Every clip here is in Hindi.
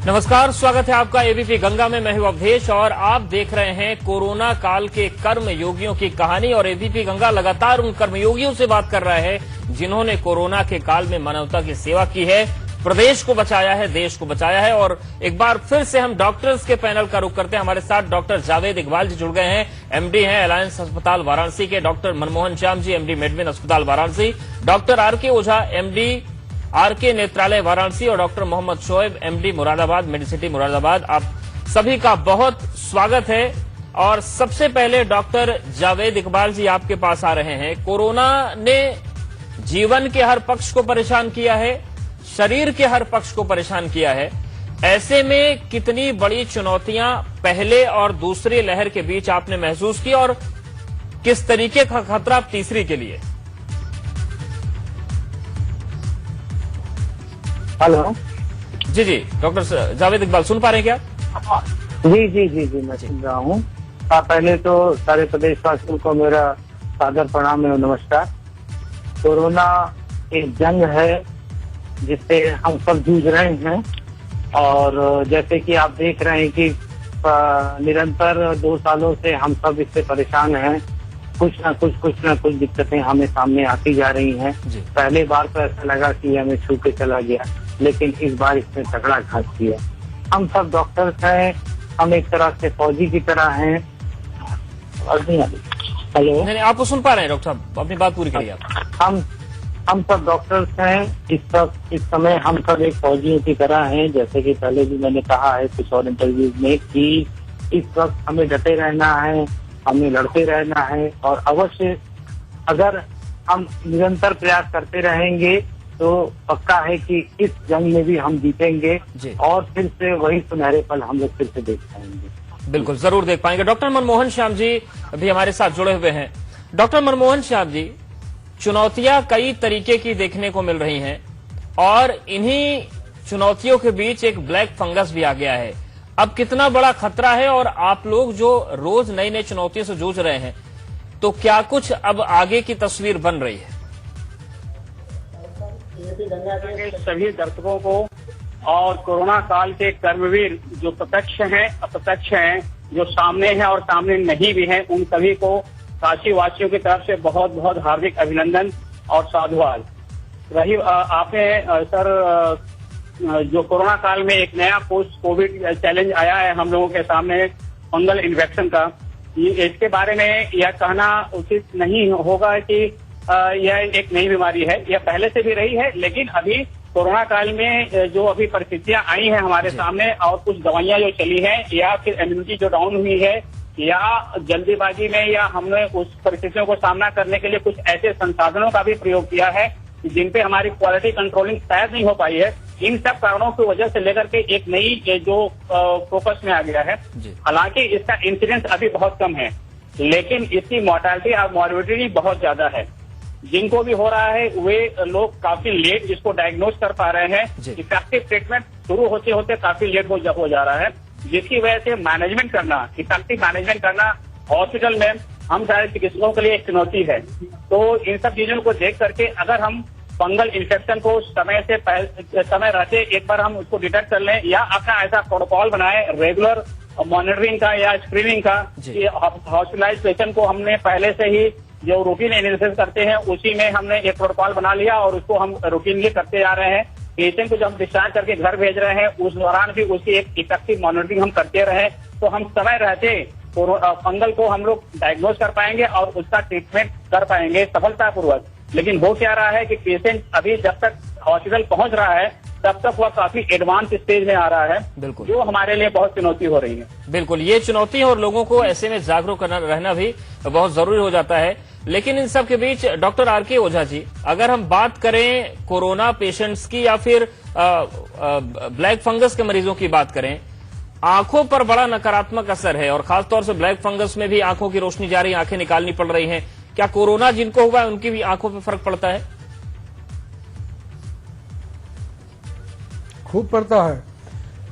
नमस्कार, स्वागत है आपका एबीपी गंगा में। मैं हूं अवधेश और आप देख रहे हैं कोरोना काल के कर्मयोगियों की कहानी। और एबीपी गंगा लगातार उन कर्मयोगियों से बात कर रहा है जिन्होंने कोरोना के काल में मानवता की सेवा की है, प्रदेश को बचाया है, देश को बचाया है। और एक बार फिर से हम डॉक्टर्स के पैनल का रुख करते हैं। हमारे साथ डॉक्टर जावेद इकबाल जी जुड़ गए हैं, एमडी हैं अलायंस अस्पताल वाराणसी के। डॉक्टर मनमोहन श्याम जी, एमडी मेडविन अस्पताल वाराणसी। डॉक्टर आरके ओझा, एमडी आरके नेत्रालय वाराणसी। और डॉक्टर मोहम्मद शोएब, एमडी मुरादाबाद, मेडिसिटी मुरादाबाद। आप सभी का बहुत स्वागत है। और सबसे पहले डॉक्टर जावेद इकबाल जी आपके पास आ रहे हैं। कोरोना ने जीवन के हर पक्ष को परेशान किया है, शरीर के हर पक्ष को परेशान किया है। ऐसे में कितनी बड़ी चुनौतियां पहले और दूसरी लहर के बीच आपने महसूस की और किस तरीके का खतरा तीसरी के लिए? हेलो जी जी, डॉक्टर जावेद इकबाल सुन पा रहे हैं क्या? जी जी जी जी मैं सुन रहा हूँ। पहले तो सारे प्रदेशवासियों को मेरा सादर प्रणाम एवं नमस्कार। कोरोना एक जंग है जिससे हम सब जूझ रहे हैं। और जैसे कि आप देख रहे हैं कि निरंतर 2 सालों से हम सब इससे परेशान हैं। कुछ ना कुछ दिक्कतें हमें सामने आती जा रही हैं। पहले बार तो ऐसा लगा कि हमें छू के चला गया, लेकिन इस बार इसने तगड़ा घात किया। हम सब डॉक्टर्स हैं, हम एक तरह से फौजी की तरह हैं। हेलो, नहीं, आपको सुन पा रहे हैं डॉक्टर साहब, अपनी बात पूरी करिए आप। हम सब डॉक्टर्स हैं। इस समय हम सब एक फौजियों की तरह हैं। जैसे कि पहले भी मैंने कहा है कुछ और इंटरव्यूज में कि इस वक्त हमें डटे रहना है, हमें लड़ते रहना है। और अवश्य अगर हम निरंतर प्रयास करते रहेंगे तो पक्का है कि इस जंग में भी हम जीतेंगे और फिर से वही सुनहरे पल हम लोग फिर से देख पाएंगे। बिल्कुल, जरूर देख पाएंगे। डॉक्टर मनमोहन श्याम जी अभी हमारे साथ जुड़े हुए हैं। डॉक्टर मनमोहन श्याम जी, चुनौतियां कई तरीके की देखने को मिल रही हैं और इन्हीं चुनौतियों के बीच एक ब्लैक फंगस भी आ गया है। अब कितना बड़ा खतरा है और आप लोग जो रोज नई नई चुनौतियों से जूझ रहे हैं, तो क्या कुछ अब आगे की तस्वीर बन रही है? गंगा के सभी दर्शकों को और कोरोना काल के कर्मवीर जो प्रत्यक्ष हैं, अप्रत्यक्ष हैं, जो सामने हैं और सामने नहीं भी हैं, उन सभी को काशी वासियों की तरफ से बहुत बहुत हार्दिक अभिनंदन और साधुवाद। रही आपने सर जो कोरोना काल में एक नया पोस्ट कोविड चैलेंज आया है हम लोगों के सामने, फंगल इन्फेक्शन का, इसके बारे में यह कहना उचित नहीं होगा कि यह एक नई बीमारी है। यह पहले से भी रही है, लेकिन अभी कोरोना काल में जो अभी परिस्थितियां आई हैं हमारे सामने और कुछ दवाइयां जो चली हैं या फिर इम्यूनिटी जो डाउन हुई है या जल्दीबाजी में या हमने उस परिस्थितियों को सामना करने के लिए कुछ ऐसे संसाधनों का भी प्रयोग किया है जिन पे हमारी क्वालिटी कंट्रोलिंग शायद नहीं हो पाई है। इन सब कारणों की वजह से लेकर के एक नई जो फोकस में आ गया है। हालांकि इसका इंसिडेंस अभी बहुत कम है, लेकिन इसकी मोर्टेलिटी और मॉर्बिडिटी बहुत ज्यादा है। जिनको भी हो रहा है वे लोग काफी लेट इसको डायग्नोज कर पा रहे हैं। इफेक्टिव ट्रीटमेंट शुरू होते होते काफी लेट हो जा रहा है, जिसकी वजह से मैनेजमेंट करना, इफेक्टिव मैनेजमेंट करना हॉस्पिटल में हम सारे चिकित्सकों के लिए एक चुनौती है। तो इन सब चीजों को देख करके अगर हम फंगल इन्फेक्शन को समय रहते एक बार हम उसको डिटेक्ट कर लें या अपना ऐसा प्रोटोकॉल बनाए रेगुलर मॉनिटरिंग का या स्क्रीनिंग का, हॉस्पिटलाइज पेशेंट को हमने पहले से ही जो रूटीन एनालिसिस करते हैं उसी में हमने एक प्रोटोकॉल बना लिया और उसको हम रूटीनली करते जा रहे हैं। पेशेंट को जब हम डिस्चार्ज करके घर भेज रहे हैं उस दौरान भी उसकी एक इफेक्टिव मॉनिटरिंग हम करते रहे, तो हम समय रहते फंगल को हम लोग डायग्नोज कर पाएंगे और उसका ट्रीटमेंट कर पाएंगे सफलतापूर्वक। लेकिन हो क्या रहा है कि पेशेंट अभी जब तक हॉस्पिटल पहुंच रहा है तब तक वह काफी एडवांस स्टेज में आ रहा है, बिल्कुल, जो हमारे लिए बहुत चुनौती हो रही है। बिल्कुल, ये चुनौती है और लोगों को ऐसे में जागरूक रहना भी बहुत जरूरी हो जाता है। लेकिन इन सब के बीच डॉक्टर आरके ओझा जी, अगर हम बात करें कोरोना पेशेंट्स की या फिर ब्लैक फंगस के मरीजों की बात करें, आंखों पर बड़ा नकारात्मक असर है और खासतौर से ब्लैक फंगस में भी आंखों की रोशनी जा रही है, आंखें निकालनी पड़ रही हैं। क्या कोरोना जिनको हुआ है उनकी भी आंखों पर फर्क पड़ता है? खूब पड़ता है।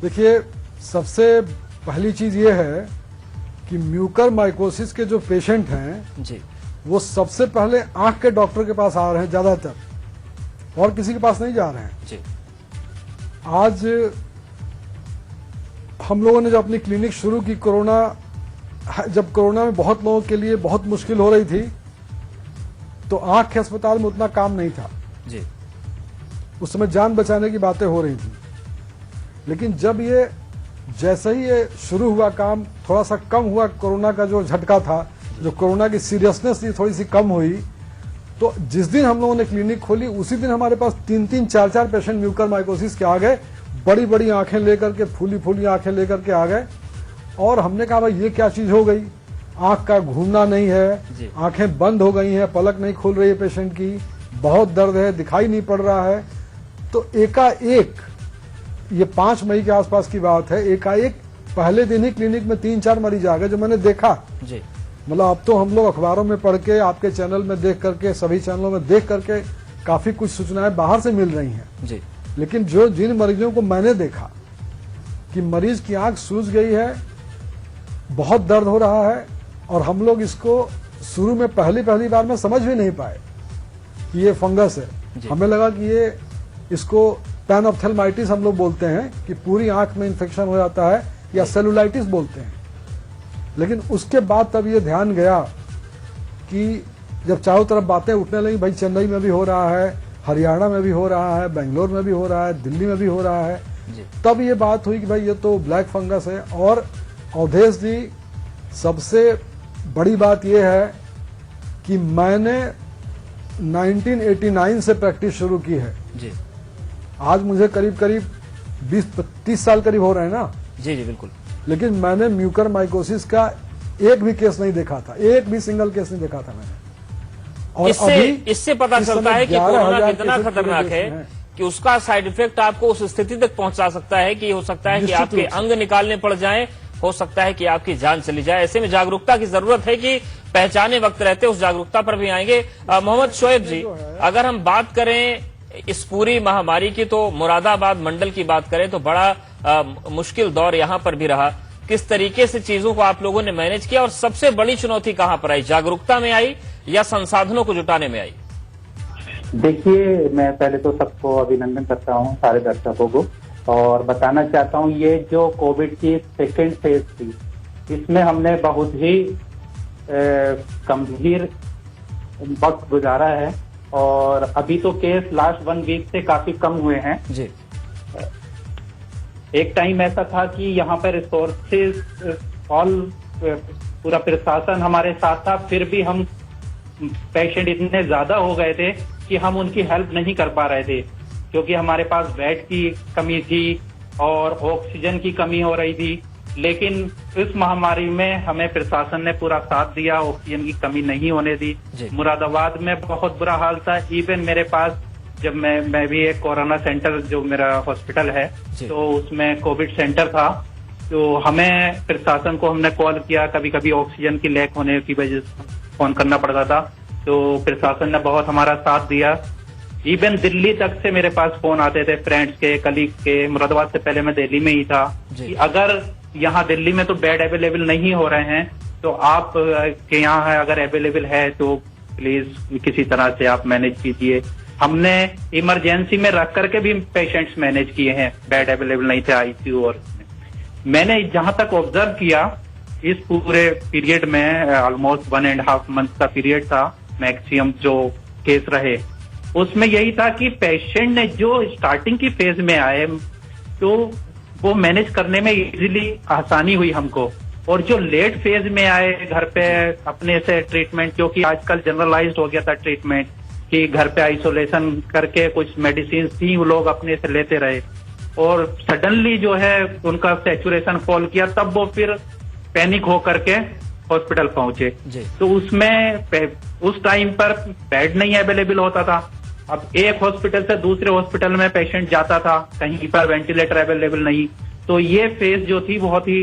देखिए, सबसे पहली चीज ये है कि म्यूकर माइकोसिस के जो पेशेंट हैं जी, वो सबसे पहले आंख के डॉक्टर के पास आ रहे हैं ज्यादातर, और किसी के पास नहीं जा रहे हैं जी। आज हम लोगों ने जब अपनी क्लिनिक शुरू की जब कोरोना में बहुत लोगों के लिए बहुत मुश्किल हो रही थी, तो आंख के अस्पताल में उतना काम नहीं था जी। उस समय जान बचाने की बातें हो रही थी। लेकिन जैसे ही ये शुरू हुआ काम, थोड़ा सा कम हुआ, कोरोना का जो झटका था, जो कोरोना की सीरियसनेस थी थोड़ी सी कम हुई, तो जिस दिन हम लोगों ने क्लिनिक खोली उसी दिन हमारे पास 3-3, 4-4 पेशेंट म्यूकरमाइकोसिस के आ गए, बड़ी बड़ी आंखें लेकर के, फूली फूली आंखें लेकर के आ गए। और हमने कहा भाई ये क्या चीज हो गई, आंख का घूमना नहीं है, आंखें बंद हो गई हैं, पलक नहीं खुल रही है पेशेंट की, बहुत दर्द है, दिखाई नहीं पड़ रहा है। तो एकाएक, ये 5 मई के आसपास की बात है, एकाएक पहले दिन ही क्लिनिक में 3-4 मरीज आ गए जो मैंने देखा जी। मतलब अब तो हम लोग अखबारों में पढ़ के, आपके चैनल में देख करके, सभी चैनलों में देख करके काफी कुछ सूचनाएं बाहर से मिल रही हैं जी। लेकिन जिन मरीजों को मैंने देखा कि मरीज की आंख सूज गई है, बहुत दर्द हो रहा है, और हम लोग इसको शुरू में पहली बार में समझ भी नहीं पाए कि ये फंगस है। हमें लगा कि ये इसको पैनऑप्थेल्माइटिस हम लोग बोलते हैं कि पूरी आंख में इन्फेक्शन हो जाता है, या सेलुलाइटिस बोलते हैं। लेकिन उसके बाद तब ये ध्यान गया कि जब चारों तरफ बातें उठने लगी, भाई चेन्नई में भी हो रहा है, हरियाणा में भी हो रहा है, बेंगलोर में भी हो रहा है, दिल्ली में भी हो रहा है, तब ये बात हुई कि भाई ये तो ब्लैक फंगस है। और अवधेश जी, सबसे बड़ी बात यह है कि मैंने 1989 से प्रैक्टिस शुरू की है जी। आज मुझे करीब 20-30 साल करीब हो रहे हैं ना जी जी बिल्कुल। लेकिन मैंने म्यूकरमाइकोसिस का एक भी केस नहीं देखा था, एक भी सिंगल केस नहीं देखा था मैंने। और इससे पता चलता है कि कोरोना कितना खतरनाक है कि उसका साइड इफेक्ट आपको उस स्थिति तक पहुंचा सकता है कि हो सकता है कि आपके अंग निकालने पड़ जाएं, हो सकता है कि आपकी जान चली जाए। ऐसे में जागरूकता की जरूरत है कि पहचाने वक्त रहते उस जागरूकता पर भी आएंगे। मोहम्मद शोएब जी, अगर हम बात करें इस पूरी महामारी की, तो मुरादाबाद मंडल की बात करें तो बड़ा मुश्किल दौर यहां पर भी रहा। किस तरीके से चीजों को आप लोगों ने मैनेज किया, और सबसे बड़ी चुनौती कहां पर आई, जागरूकता में आई या संसाधनों को जुटाने में आई? देखिए, मैं पहले तो सबको अभिनंदन करता हूं, सारे दर्शकों को, और बताना चाहता हूं ये जो कोविड की सेकेंड फेज थी, इसमें हमने बहुत ही गंभीर वक्त गुजारा है। और अभी तो केस लास्ट 1 वीक से काफी कम हुए हैं जी। एक टाइम ऐसा था कि यहाँ पर रिसोर्सेज पूरा प्रशासन हमारे साथ था, फिर भी हम पेशेंट इतने ज्यादा हो गए थे कि हम उनकी हेल्प नहीं कर पा रहे थे, क्योंकि हमारे पास बेड की कमी थी और ऑक्सीजन की कमी हो रही थी। लेकिन इस महामारी में हमें प्रशासन ने पूरा साथ दिया, ऑक्सीजन की कमी नहीं होने दी। मुरादाबाद में बहुत बुरा हाल था। इवन मेरे पास, जब मैं भी एक कोरोना सेंटर, जो मेरा हॉस्पिटल है, तो उसमें कोविड सेंटर था, तो हमें प्रशासन को हमने कॉल किया, कभी कभी ऑक्सीजन की लैक होने की वजह से फोन करना पड़ता था, तो प्रशासन ने बहुत हमारा साथ दिया। इवन दिल्ली तक से मेरे पास फोन आते थे, फ्रेंड्स के, कलीग के। मुरादाबाद से पहले मैं दिल्ली में ही था कि अगर यहाँ दिल्ली में तो बेड अवेलेबल नहीं हो रहे हैं, तो आप के यहाँ है, अगर अवेलेबल है तो प्लीज किसी तरह से आप मैनेज कीजिए। हमने इमरजेंसी में रख करके भी पेशेंट्स मैनेज किए हैं, बेड अवेलेबल नहीं थे आईसीयू। और मैंने जहां तक ऑब्जर्व किया, इस पूरे पीरियड में ऑलमोस्ट 1.5 मंथ का पीरियड था, मैक्सिमम जो केस रहे, उसमें यही था कि पेशेंट ने जो स्टार्टिंग की फेज में आए, तो वो मैनेज करने में इजीली आसानी हुई हमको। और जो लेट फेज में आए, घर पे अपने से ट्रीटमेंट, क्योंकि आजकल जनरलाइज्ड हो गया था ट्रीटमेंट, कि घर पे आइसोलेशन करके कुछ मेडिसिन थी वो लोग अपने से लेते रहे, और सडनली जो है उनका सैचुरेशन फॉल किया, तब वो फिर पैनिक हो करके हॉस्पिटल पहुंचे। तो उसमें उस टाइम पर बेड नहीं अवेलेबल होता था। अब एक हॉस्पिटल से दूसरे हॉस्पिटल में पेशेंट जाता था, कहीं पर वेंटिलेटर अवेलेबल नहीं। तो ये फेज जो थी बहुत ही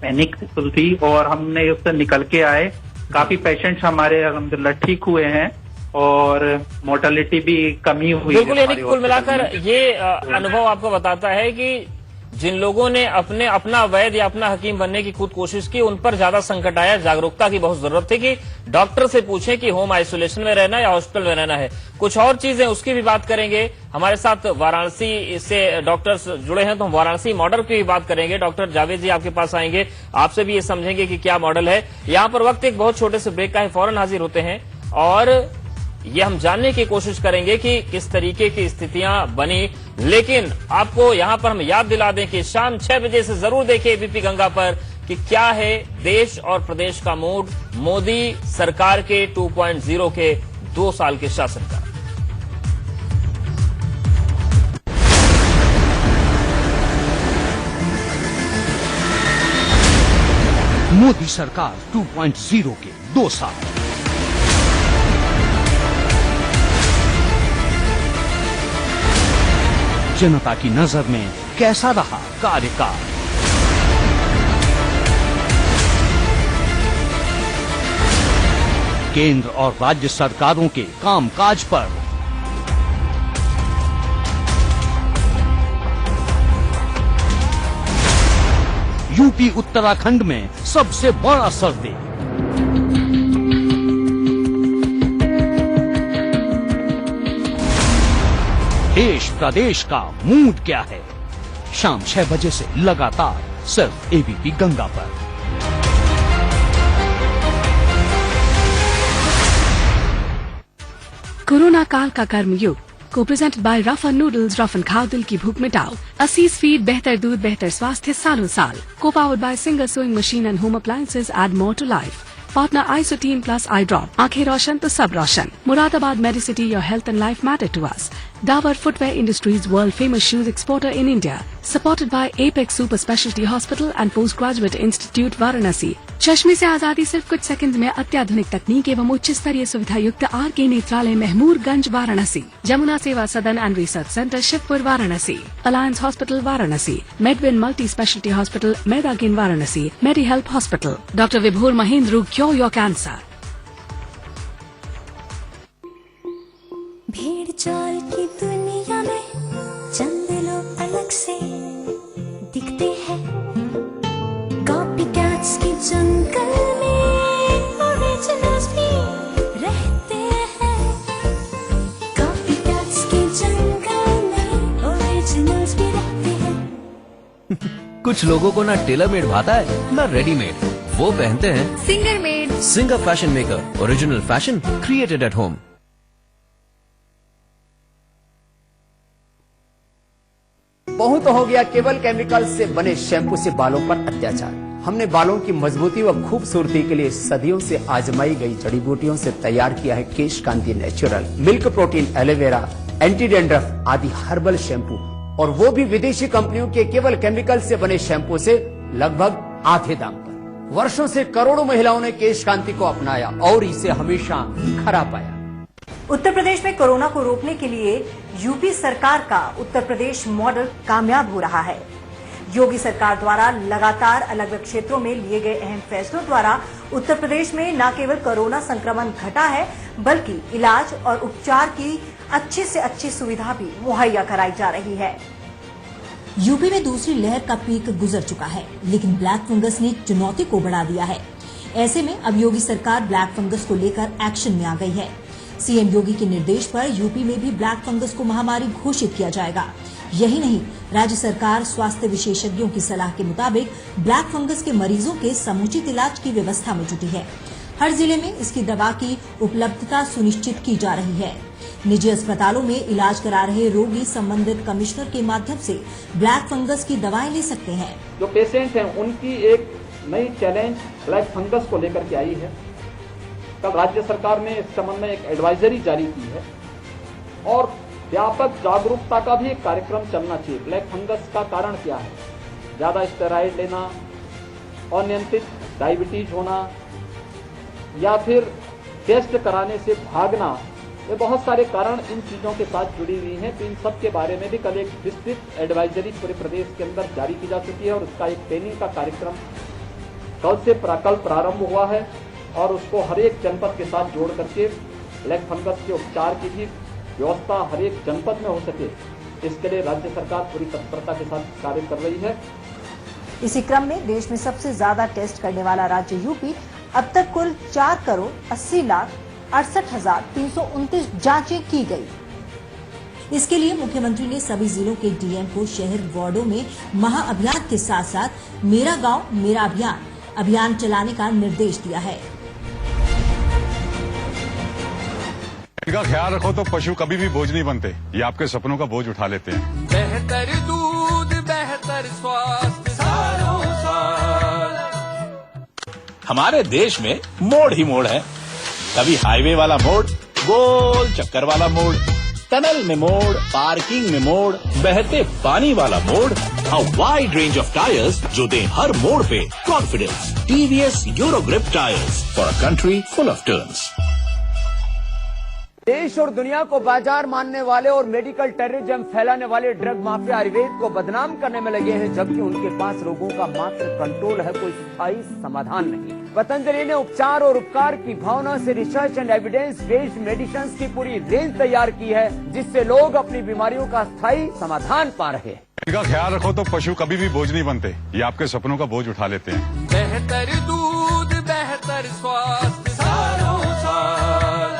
पैनिकफुल थी, और हमने उससे निकल के आए। काफी पेशेंट्स हमारे अल्हम्दुलिल्लाह ठीक हुए हैं, और मोर्टेलिटी भी कमी हुई। बिल्कुल, यानी कुल मिलाकर ये अनुभव आपको बताता है कि जिन लोगों ने अपना वैद्य या अपना हकीम बनने की खुद कोशिश की, उन पर ज्यादा संकट आया। जागरूकता की बहुत जरूरत थी कि डॉक्टर से पूछें कि होम आइसोलेशन में रहना या हॉस्पिटल में रहना है। कुछ और चीजें उसकी भी बात करेंगे। हमारे साथ वाराणसी से डॉक्टर्स जुड़े हैं, तो हम वाराणसी मॉडल की भी बात करेंगे। डॉक्टर जावेद जी आपके पास आएंगे, आपसे भी ये समझेंगे कि क्या मॉडल है। यहाँ पर वक्त एक बहुत छोटे से ब्रेक का है, फौरन हाजिर होते हैं और ये हम जानने की कोशिश करेंगे कि किस तरीके की स्थितियां बनी। लेकिन आपको यहां पर हम याद दिला दें कि शाम 6 बजे से जरूर देखें एबीपी गंगा पर कि क्या है देश और प्रदेश का मूड मोदी सरकार के 2.0 के 2 साल के शासन का। मोदी सरकार 2.0 के 2 साल। जनता की नजर में कैसा रहा कार्यकाल? केंद्र और राज्य सरकारों के कामकाज पर यूपी उत्तराखंड में सबसे बड़ा सर्वे। देश प्रदेश का मूड क्या है? शाम 6 बजे से लगातार सिर्फ एबीपी गंगा पर। कोरोना काल का कर्मयुग को presented by roughen noodles. Roughen खाओ दिल की भूख मिटाओ। 80 फीट बेहतर दूध बेहतर स्वास्थ्य सालों साल। को powered by Singer sewing machine and home appliances add more to life. Partner Isotine plus eye drop. आंखें रोशन तो सब रोशन। Moradabad medicity, your health and life matter to us. Davar Footwear Industries, world famous shoes exporter in India, supported by Apex Super Specialty Hospital and Postgraduate Institute Varanasi। चश्मे से आजादी सिर्फ कुछ सेकंड में अत्याधुनिक तकनीक एवं उच्च स्तरीय सुविधा युक्त R K. Netralaya Mahmoorganj Varanasi. Jamuna Seva Sadan and research centre Shivpur Varanasi. Alliance hospital Varanasi. Medwin multi speciality hospital Maidagin Varanasi. Medi help hospital. Doctor Vibhor Mahendra, cure your cancer. भीड़ चाल की दुनिया में चंद लोग अलग से दिखते हैं। कॉपी कैट्स की जंगल में ओरिजिनल्स भी रहते हैं। कॉपी कैट्स की जंगल में ओरिजिनल्स भी रहते हैं। कुछ लोगों को ना टेलर मेड भाता है ना रेडीमेड, वो पहनते हैं Singer made. Singer fashion maker, original fashion created at home. बहुत हो गया केवल केमिकल से बने शैम्पू से बालों पर अत्याचार। हमने बालों की मजबूती व खूबसूरती के लिए सदियों से आजमाई गई जड़ी बूटियों से तैयार किया है Kesh Kanti natural. Milk protein, aloe vera, anti dandruff आदि हर्बल शैम्पू, और वो भी विदेशी कंपनियों के केवल केमिकल से बने शैम्पू से लगभग आधे दाम पर। वर्षों से करोड़ों महिलाओं ने केश कांति को अपनाया और इसे हमेशा खरा पाया। उत्तर प्रदेश में कोरोना को रोकने के लिए यूपी सरकार का उत्तर प्रदेश मॉडल कामयाब हो रहा है। योगी सरकार द्वारा लगातार अलग अलग क्षेत्रों में लिए गए अहम फैसलों द्वारा उत्तर प्रदेश में न केवल कोरोना संक्रमण घटा है, बल्कि इलाज और उपचार की अच्छी से अच्छी सुविधा भी मुहैया कराई जा रही है। यूपी में दूसरी लहर का पीक गुजर चुका है, लेकिन ब्लैक फंगस ने चुनौती को बढ़ा दिया है। ऐसे में अब योगी सरकार ब्लैक फंगस को लेकर एक्शन में आ गई है। सीएम योगी के निर्देश पर यूपी में भी ब्लैक फंगस को महामारी घोषित किया जाएगा। यही नहीं, राज्य सरकार स्वास्थ्य विशेषज्ञों की सलाह के मुताबिक ब्लैक फंगस के मरीजों के समुचित इलाज की व्यवस्था में जुटी है। हर जिले में इसकी दवा की उपलब्धता सुनिश्चित की जा रही है। निजी अस्पतालों में इलाज करा रहे रोगी संबंधित कमिश्नर के माध्यम से ब्लैक फंगस की दवाएं ले सकते हैं। जो पेशेंट हैं उनकी एक नई चैलेंज ब्लैक फंगस को लेकर के आई है। कल राज्य सरकार ने इस संबंध में एक एडवाइजरी जारी की है और व्यापक जागरूकता का भी एक कार्यक्रम चलना चाहिए। ब्लैक फंगस का कारण क्या है? ज्यादा स्टेरॉइड लेना, अनियंत्रित डायबिटीज होना, या फिर टेस्ट कराने से भागना, ये बहुत सारे कारण इन चीजों के साथ जुड़ी हुई हैं। तो इन सब के बारे में भी कल एक विस्तृत एडवाइजरी पूरे प्रदेश के अंदर जारी की जा चुकी है और उसका एक ट्रेनिंग का कार्यक्रम कल प्रारंभ हुआ है और उसको हर एक जनपद के साथ जोड़ करके ब्लैक फंगस के उपचार की भी व्यवस्था हर एक जनपद में हो सके, इसके लिए राज्य सरकार पूरी तत्परता के साथ कार्य कर रही है। इसी क्रम में देश में सबसे ज्यादा टेस्ट करने वाला राज्य यूपी अब तक कुल 4,80,68,329 जांचें की गई। इसके लिए मुख्यमंत्री ने सभी जिलों के डीएम को शहर वार्डों में महाअभियान के साथ साथ मेरा गांव मेरा अभियान चलाने का निर्देश दिया है। इनका ख्याल रखो तो पशु कभी भी बोझ नहीं बनते, ये आपके सपनों का बोझ उठा लेते हैं। बेहतर दूध बेहतर स्वास्थ्य सालों साल। हमारे देश में मोड़ ही मोड़ है, कभी हाईवे वाला मोड़, गोल चक्कर वाला मोड़, टनल में मोड़, पार्किंग में मोड़, बहते पानी वाला मोड़, a wide range of tyres जो दे हर मोड़ पे confidence. TVS Eurogrip tyres for a country full of turns. देश और दुनिया को बाजार मानने वाले और मेडिकल टेररिज्म फैलाने वाले ड्रग माफिया आयुर्वेद को बदनाम करने में लगे हैं, जबकि उनके पास रोगों का मात्र कंट्रोल है, कोई स्थायी समाधान नहीं। पतंजलि ने उपचार और उपकार की भावना से research and evidence based medicine की पूरी रेंज तैयार की है, जिससे लोग अपनी बीमारियों का स्थायी समाधान पा रहे हैं। इनका ख्याल रखो तो पशु कभी भी बोझ नहीं बनते, ये आपके सपनों का बोझ उठा लेते हैं। बेहतर दूध बेहतर स्वास्थ्य सालों साल।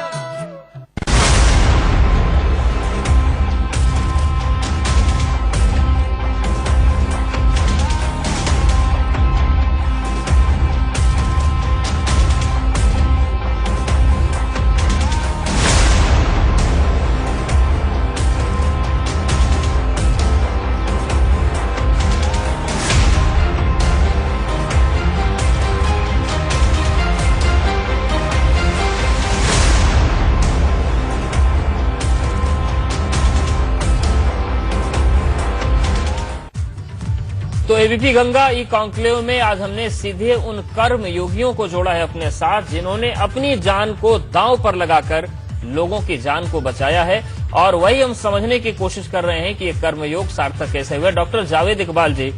तो एबीपी गंगा ई कॉन्क्लेव में आज हमने सीधे उन कर्म योगियों को जोड़ा है अपने साथ, जिन्होंने अपनी जान को दांव पर लगाकर लोगों की जान को बचाया है, और वही हम समझने की कोशिश कर रहे हैं कि ये कर्मयोग सार्थक कैसे हुए। डॉक्टर जावेद इकबाल जी,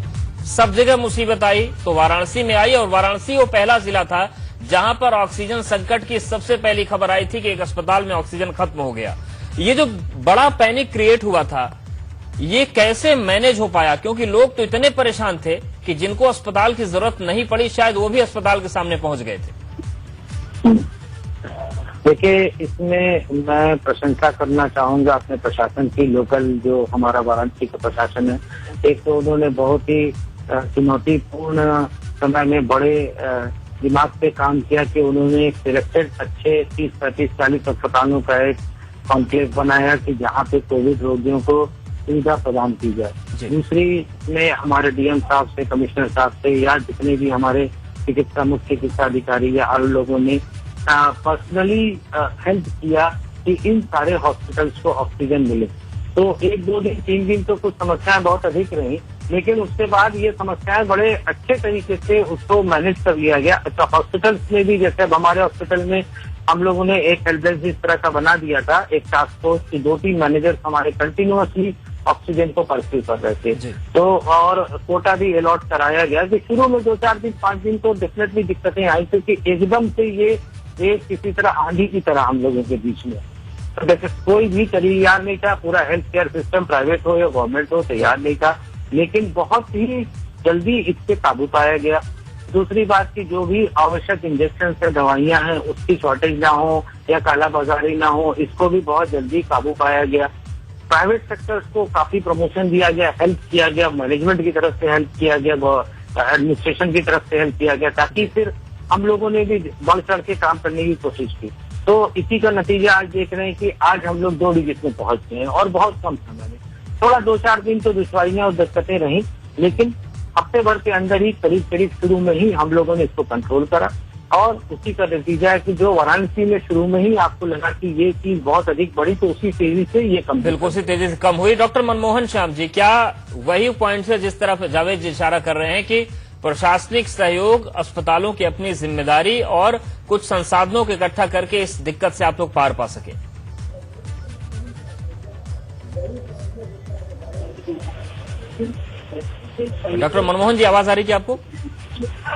सब जगह मुसीबत आई तो वाराणसी में आई, और वाराणसी वो पहला जिला था जहां पर ऑक्सीजन संकट की सबसे पहली खबर आई थी कि एक अस्पताल में ऑक्सीजन खत्म हो गया। ये जो बड़ा पैनिक क्रिएट हुआ था, ये कैसे मैनेज हो पाया? क्योंकि लोग तो इतने परेशान थे कि जिनको अस्पताल की जरूरत नहीं पड़ी, शायद वो भी अस्पताल के सामने पहुंच गए थे। देखिए, इसमें मैं प्रशंसा करना चाहूंगा अपने प्रशासन की। लोकल जो हमारा वाराणसी का प्रशासन है, एक तो उन्होंने बहुत ही चुनौतीपूर्ण समय में बड़े दिमाग पे काम किया कि उन्होंने एक सिलेक्टेड अच्छे 30, 35, 40 अस्पतालों का एक कॉन्क्लेव बनाया कि जहाँ पे कोविड रोगियों को सुविधा प्रदान की जाए। दूसरी में हमारे डीएम साहब से, कमिश्नर साहब से, या जितने भी हमारे चिकित्सा मुख्य चिकित्सा अधिकारी या हर लोगों ने पर्सनली हेल्प किया कि इन सारे हॉस्पिटल्स को ऑक्सीजन मिले। तो 1, 2 दिन, 3 दिन तो कुछ समस्याएं बहुत अधिक रही, लेकिन उसके बाद ये समस्याएं बड़े अच्छे तरीके से उसको मैनेज कर लिया गया। अच्छा, हॉस्पिटल्स में भी, जैसे अब हमारे हॉस्पिटल में हम लोगों ने एक हेल्प डेस्क इस तरह का बना दिया था, एक टास्क फोर्स की 2-3 मैनेजर हमारे कंटिन्यूअसली ऑक्सीजन को परस्यू कर रहे थे। तो और कोटा भी अलॉट कराया गया कि शुरू में 2-4 दिन, 5 दिन तो डेफिनेटली दिक्कतें आई, क्योंकि एकदम से ये किसी तरह आंधी की तरह हम लोगों के बीच में, तो जैसे कोई भी तैयार नहीं था, पूरा हेल्थ केयर सिस्टम प्राइवेट हो या गवर्नमेंट हो तैयार नहीं था, लेकिन बहुत ही जल्दी इस पे काबू पाया गया। दूसरी बात की जो भी आवश्यक इंजेक्शन है, दवाइयां हैं, उसकी शॉर्टेज ना हो या कालाबाजारी ना हो, इसको भी बहुत जल्दी काबू पाया गया। प्राइवेट सेक्टर्स को काफी प्रमोशन दिया गया, हेल्प किया गया, मैनेजमेंट की तरफ से हेल्प किया गया, एडमिनिस्ट्रेशन की तरफ से हेल्प किया गया, ताकि फिर हम लोगों ने भी बढ़ चढ़ के काम करने की कोशिश की। तो इसी का नतीजा आज देख रहे हैं कि आज हम लोग 2 डिजिट में पहुंच गए हैं, और बहुत कम समय में। थोड़ा 2-4 दिन तो दुश्वारियां और दिक्कतें रही, लेकिन हफ्ते भर के अंदर ही करीब शुरू में ही हम लोगों ने इसको कंट्रोल करा, और उसी का नतीजा है कि जो वाराणसी में शुरू में ही आपको लगा कि ये चीज बहुत अधिक बड़ी, तो उसी तेजी से ये कम, बिल्कुल सी तेजी से कम हुई। डॉक्टर मनमोहन श्याम जी, क्या वही पॉइंट है जिस तरफ जावेद जी इशारा कर रहे हैं कि प्रशासनिक सहयोग, अस्पतालों की अपनी जिम्मेदारी और कुछ संसाधनों को इकट्ठा करके इस दिक्कत से आप लोग पार पा सके? डॉक्टर मनमोहन जी, आवाज आ रही है आपको?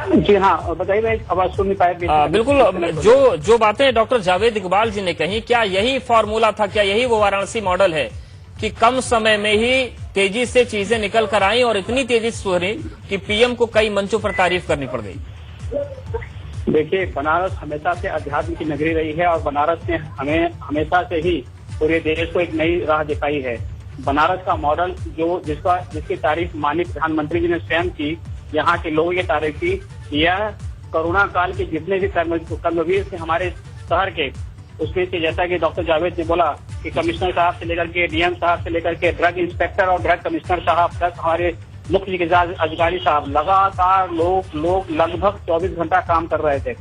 जी हाँ, बताइए, मैं आवाज सुन नहीं पाया। बिल्कुल, जो बातें डॉक्टर जावेद इकबाल जी ने कही, क्या यही फॉर्मूला था, क्या यही वो वाराणसी मॉडल है कि कम समय में ही तेजी से चीजें निकल कर आई और इतनी तेजी से हुई कि पीएम को कई मंचों पर तारीफ करनी पड़ गई। देखिए, बनारस हमेशा से अध्यात्म की नगरी रही है और बनारस ने हमें हमेशा से ही पूरे देश को एक नई राह दिखाई है। बनारस का मॉडल जिसकी तारीफ माननीय प्रधानमंत्री जी ने स्वयं की, यहाँ के लोगों की तारीफ की। यह कोरोना काल के जितने भी कर्मवीर थे हमारे शहर के, उसमें से जैसा कि डॉक्टर जावेद ने बोला कि कमिश्नर साहब से लेकर के डीएम साहब से लेकर के ड्रग इंस्पेक्टर और ड्रग कमिश्नर साहब तक हमारे मुख्य चिकित्सा अधिकारी साहब लगातार लोग लगभग 24 घंटा काम कर रहे थे।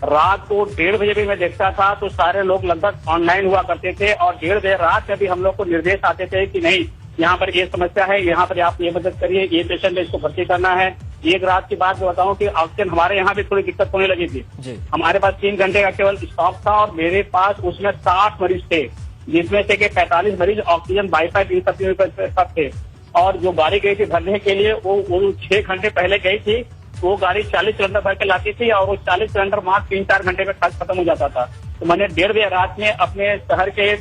रात को 1:30 बजे भी मैं देखता था तो सारे लोग लगभग ऑनलाइन हुआ करते थे और 1:30 बजे रात में भी हम लोग को निर्देश आते थे कि नहीं, यहाँ पर ये समस्या है, यहाँ पर आप ये मदद करिए, ये पेशेंट है, इसको भर्ती करना है। एक रात की बात मैं बताऊं कि ऑक्सीजन हमारे यहाँ भी थोड़ी दिक्कत होने लगी थी। हमारे पास 3 घंटे का केवल स्टॉक था और मेरे पास उसमें 60 मरीज थे, जिसमें से 45 मरीज ऑक्सीजन बाईपास थे। और जो गाड़ी गई थी भरने के लिए वो 6 घंटे पहले गई थी, वो गाड़ी 40 सिलेंडर भर के लाती थी और वो 40 सिलेंडर मात्र 3-4 घंटे में खत्म हो जाता था। तो मैंने 1:30 बजे रात में अपने शहर के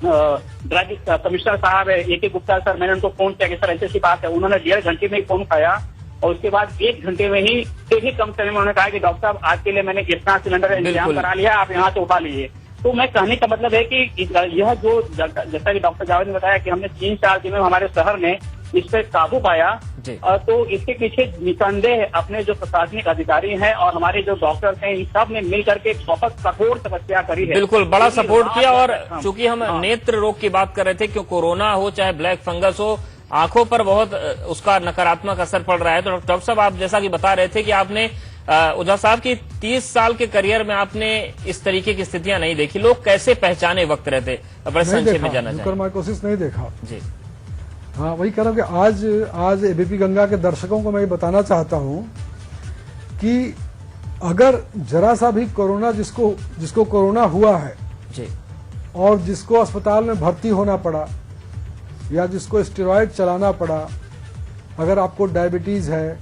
ड्रग कमिश्नर साहब है ए के गुप्ता सर, मैंने उनको फोन किया कि सर ऐसी बात है। उन्होंने 1.5 घंटे में ही फोन उठाया और उसके बाद 1 घंटे में ही कम समय में उन्होंने कहा कि डॉक्टर साहब आज के लिए मैंने इतना सिलेंडर इंतजाम करा लिया, आप यहाँ से उठा लीजिए। तो मैं कहने का मतलब है कि यह जो जैसा कि डॉक्टर जावेद ने बताया कि हमने 3-4 दिन में हमारे शहर ने इस पर काबू पाया, तो इसके पीछे निसंदेह अपने जो प्रशासनिक अधिकारी हैं और हमारे जो डॉक्टर्स हैं, इन सब ने मिलकर के बहुत कठोर तपस्या करी है। बिल्कुल बड़ा सपोर्ट किया। और चूंकि हम नेत्र रोग की बात कर रहे थे, क्यों कोरोना हो चाहे ब्लैक फंगस हो, आंखों पर बहुत उसका नकारात्मक असर पड़ रहा है। तो डॉक्टर साहब, आप जैसा कि बता रहे थे कि आपने ओझा साहब की 30 साल के करियर में आपने इस तरीके की स्थितियां नहीं देखी, लोग कैसे पहचाने वक्त रहते, बड़े संक्षेप में जाना चाहिए। म्यूकरमाइकोसिस नहीं देखा जी। हाँ, वही कह रहा हूँ कि आज एबीपी गंगा के दर्शकों को मैं बताना चाहता हूँ कि अगर जरा सा भी कोरोना जिसको कोरोना हुआ है जी, और जिसको अस्पताल में भर्ती होना पड़ा या जिसको स्टेरॉइड चलाना पड़ा, अगर आपको डायबिटीज है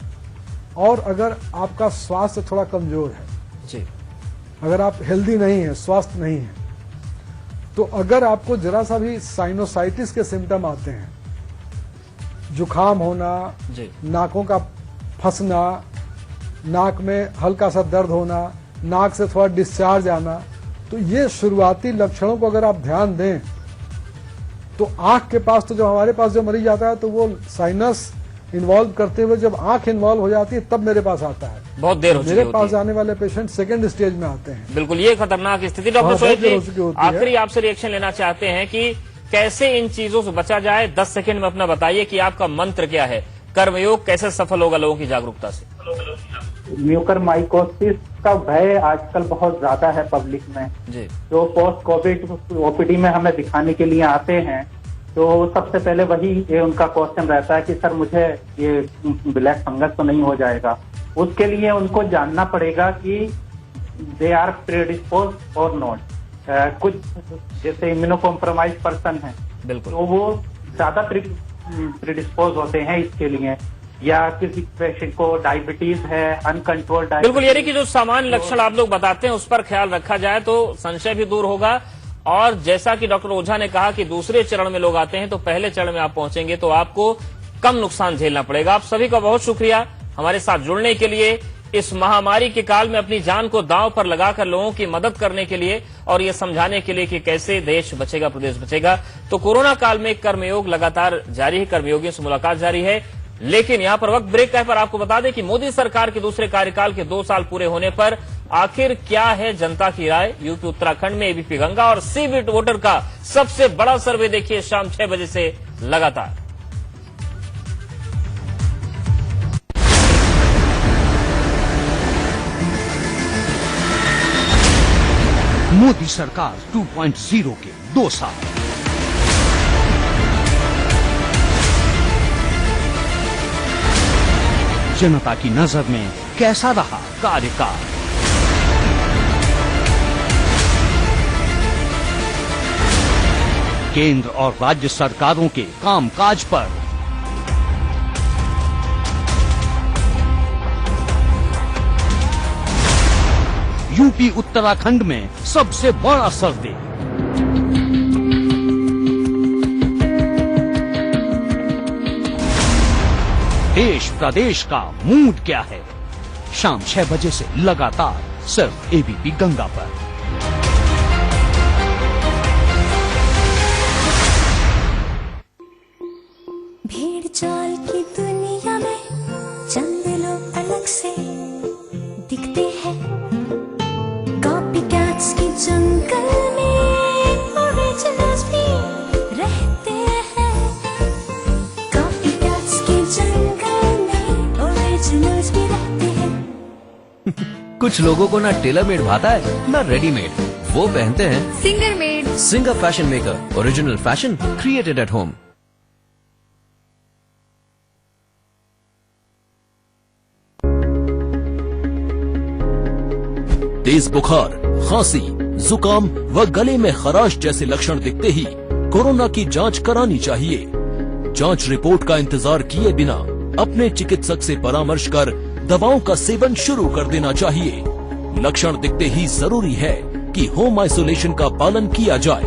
और अगर आपका स्वास्थ्य थोड़ा कमजोर है जी, अगर आप हेल्दी नहीं है, स्वस्थ नहीं है, तो अगर आपको जरा सा भी साइनोसाइटिस के सिम्टम आते हैं, जुखाम होना, नाकों का फंसना, नाक में हल्का सा दर्द होना, नाक से थोड़ा डिस्चार्ज आना, तो ये शुरुआती लक्षणों को अगर आप ध्यान दें तो आंख के पास, तो जब हमारे पास जो मरीज आता है तो वो साइनस इन्वॉल्व करते हुए जब आंख इन्वॉल्व हो जाती है तब मेरे पास आता है। बहुत देर हो चुकी मेरे पास आने वाले पेशेंट सेकंड स्टेज में आते हैं। बिल्कुल, ये खतरनाक स्थिति। डॉक्टर सोहेल जी, आखिरी आपसे रिएक्शन लेना चाहते हैं कि कैसे इन चीजों से बचा जाए। 10 सेकंड में अपना बताइए कि आपका मंत्र क्या है, कर्मयोग कैसे सफल होगा लोगों की जागरूकता से। म्यूकरमाइकोसिस का भय आजकल बहुत ज्यादा है पब्लिक में जी। जो पोस्ट कोविड ओपीडी में हमें दिखाने के लिए आते हैं, तो सबसे पहले वही ये उनका क्वेश्चन रहता है कि सर मुझे ये ब्लैक फंगस तो नहीं हो जाएगा। उसके लिए उनको जानना पड़ेगा कि दे आर प्रेडिस्पोज और नॉट। कुछ जैसे इम्यूनोकॉम्प्रोमाइज पर्सन है, बिल्कुल, तो वो ज्यादा प्रेडिस्पोज होते हैं इसके लिए, या किसी पेशेंट को डायबिटीज है, अनकंट्रोल्ड डायबिटीज। बिल्कुल, यानी कि जो सामान्य लक्षण आप लोग बताते हैं उस पर ख्याल रखा जाए तो संशय भी दूर होगा। और जैसा कि डॉक्टर ओझा ने कहा कि दूसरे चरण में लोग आते हैं तो पहले चरण में आप पहुंचेंगे तो आपको कम नुकसान झेलना पड़ेगा। आप सभी का बहुत शुक्रिया हमारे साथ जुड़ने के लिए, इस महामारी के काल में अपनी जान को दांव पर लगाकर लोगों की मदद करने के लिए और ये समझाने के लिए कि कैसे देश बचेगा, प्रदेश बचेगा। तो कोरोना काल में कर्मयोग लगातार जारी है, कर्मयोगियों से मुलाकात जारी है। लेकिन यहां पर वक्त ब्रेक का पर आपको बता दें कि मोदी सरकार के दूसरे कार्यकाल के 2 साल पूरे होने पर आखिर क्या है जनता की राय। यूपी उत्तराखंड में एबीपी गंगा और सीबीट वोटर का सबसे बड़ा सर्वे देखिए शाम 6 बजे से लगातार। मोदी सरकार 2.0 के 2 साल। जनता की नजर में कैसा रहा कार्यकाल? केंद्र और राज्य सरकारों के कामकाज पर यूपी उत्तराखंड में सबसे बड़ा सर्वे। देश प्रदेश का मूड क्या है, शाम 6 बजे से लगातार सिर्फ एबीपी गंगा पर। भीड़ चाल की दुनिया में चंद लोग अलग से दिखते हैं। कॉपी कैट्स की जंगल में ओरिजिनल्स भी रहते हैं। कॉपी कैट्स की जंगल में ओरिजिनल्स भी रहते हैं। कुछ लोगों को ना टेलर मेड भाता है ना रेडीमेड, वो पहनते हैं Singer made. Singer fashion maker, original fashion created at home. तेज बुखार, खांसी, जुकाम व गले में खराश जैसे लक्षण दिखते ही कोरोना की जांच करानी चाहिए। जांच रिपोर्ट का इंतजार किए बिना अपने चिकित्सक से परामर्श कर दवाओं का सेवन शुरू कर देना चाहिए। लक्षण दिखते ही जरूरी है कि होम आइसोलेशन का पालन किया जाए,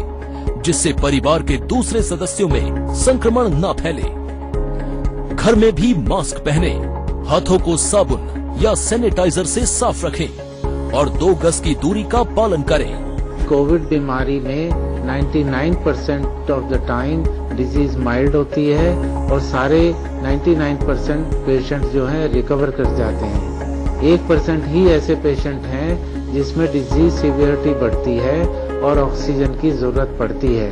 जिससे परिवार के दूसरे सदस्यों में संक्रमण न फैले। घर में भी मास्क पहने, हाथों को साबुन या सैनिटाइजर से साफ रखें और 2 गज की दूरी का पालन करें। कोविड बीमारी में 99% of the time disease mild होती है और सारे 99% पेशेंट जो हैं रिकवर कर जाते हैं। 1% ही ऐसे पेशेंट हैं जिसमें डिजीज सीवियरिटी बढ़ती है और ऑक्सीजन की जरूरत पड़ती है।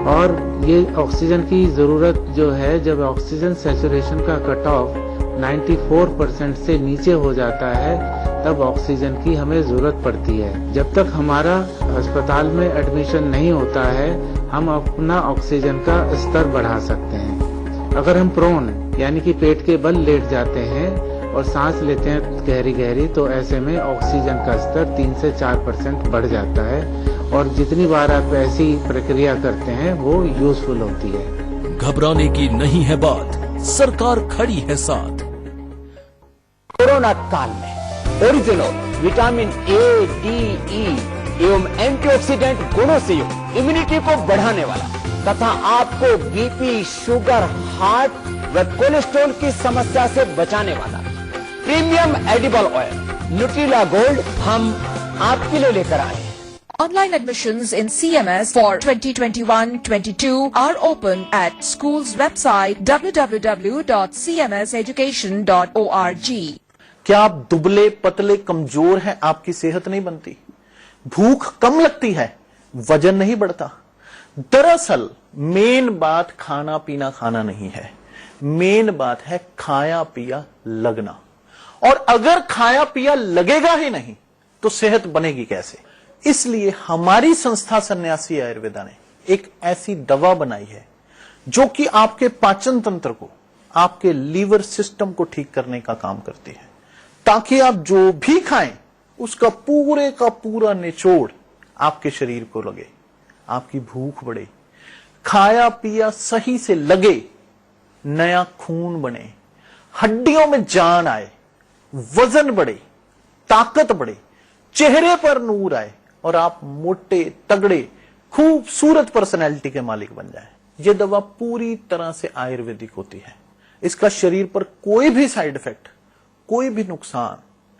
और ये ऑक्सीजन की जरूरत जो है, जब ऑक्सीजन सैचुरेशन का कट ऑफ 94% से नीचे हो जाता है तब ऑक्सीजन की हमें जरूरत पड़ती है। जब तक हमारा अस्पताल में एडमिशन नहीं होता है हम अपना ऑक्सीजन का स्तर बढ़ा सकते हैं। अगर हम प्रोन यानी कि पेट के बल लेट जाते हैं और सांस लेते हैं गहरी गहरी, तो ऐसे में ऑक्सीजन का स्तर 3 से 4% बढ़ जाता है और जितनी बार आप ऐसी प्रक्रिया करते हैं वो यूजफुल होती है। घबराने की नहीं है बात, सरकार खड़ी है साथ। कोरोना काल में ओरिजिनल विटामिन ए, डी, ई एवं एंटीऑक्सीडेंट गुणों से युक्त इम्यूनिटी को बढ़ाने वाला तथा आपको बीपी, शुगर, हार्ट व कोलेस्ट्रॉल की समस्या से बचाने वाला premium edible oil Nutrela gold हम आपके लिए लेकर आए हैं। Online admissions in CMS for 2021-22 are open at school's website www.cmseducation.org. क्या आप दुबले, पतले, कमजोर हैं, आपकी सेहत नहीं बनती, भूख कम लगती है, वजन नहीं बढ़ता? दरअसल मेन बात खाना पीना खाना नहीं है, मेन बात है खाया पिया लगना। और अगर खाया पिया लगेगा ही नहीं तो सेहत बनेगी कैसे? इसलिए हमारी संस्था सन्यासी आयुर्वेदा ने एक ऐसी दवा बनाई है जो कि आपके पाचन तंत्र को, आपके लीवर सिस्टम को ठीक करने का काम करती है, ताकि आप जो भी खाएं उसका पूरे का पूरा निचोड़ आपके शरीर को लगे, आपकी भूख बढ़े, खाया पिया सही से लगे, नया खून बने, हड्डियों में जान आए, वजन बढ़े, ताकत बढ़े, चेहरे पर नूर आए और आप मोटे, तगड़े, खूबसूरत पर्सनैलिटी के मालिक बन जाएं। यह दवा पूरी तरह से आयुर्वेदिक होती है। इसका शरीर पर कोई भी साइड इफेक्ट, कोई भी नुकसान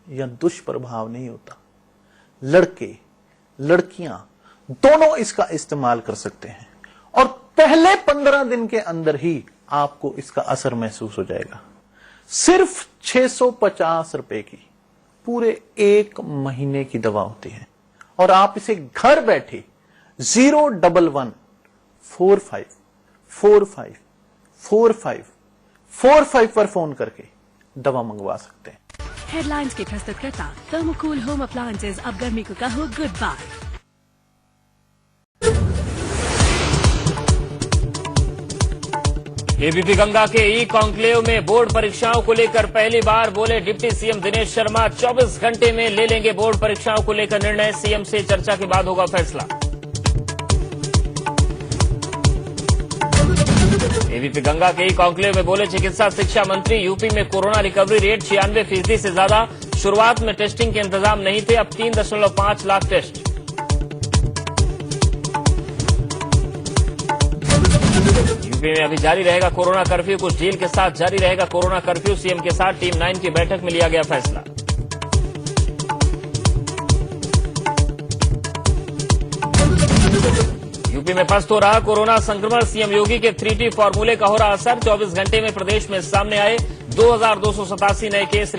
या दुष्प्रभाव नहीं होता। लड़के, लड़कियां दोनों इसका इस्तेमाल कर सकते हैं और पहले 15 दिन के अंदर ही आपको इसका असर महसूस हो जाएगा। सिर्फ 650 रुपए की पूरे 1 महीने की दवा होती है और आप इसे घर बैठे 01145454545 पर फोन करके दवा मंगवा सकते हैं। हेडलाइंस के प्रस्तुतकर्ता थर्मोकूल होम अप्लायंसेज, अब गर्मी को कहो गुड बाय। एबीपी गंगा के ई कॉन्क्लेव में बोर्ड परीक्षाओं को लेकर पहली बार बोले डिप्टी सीएम दिनेश शर्मा। 24 घंटे में ले लेंगे बोर्ड परीक्षाओं को लेकर निर्णय, सीएम से चर्चा के बाद होगा फैसला। एबीपी गंगा के ई कॉन्क्लेव में बोले चिकित्सा शिक्षा मंत्री, यूपी में कोरोना रिकवरी रेट 96% से ज्यादा। शुरुआत में टेस्टिंग के इंतजाम नहीं थे, अब 3.5 लाख टेस्ट। यूपी यूपी में अभी जारी रहेगा कोरोना कर्फ्यू, कुछ ढील के साथ जारी रहेगा कोरोना कर्फ्यू। सीएम के साथ टीम 9 की बैठक में लिया गया फैसला। यूपी में पस्त हो रहा कोरोना संक्रमण, सीएम योगी के 3T फॉर्मूले का हो रहा असर। 24 घंटे में प्रदेश में सामने आए 2287 नए केस।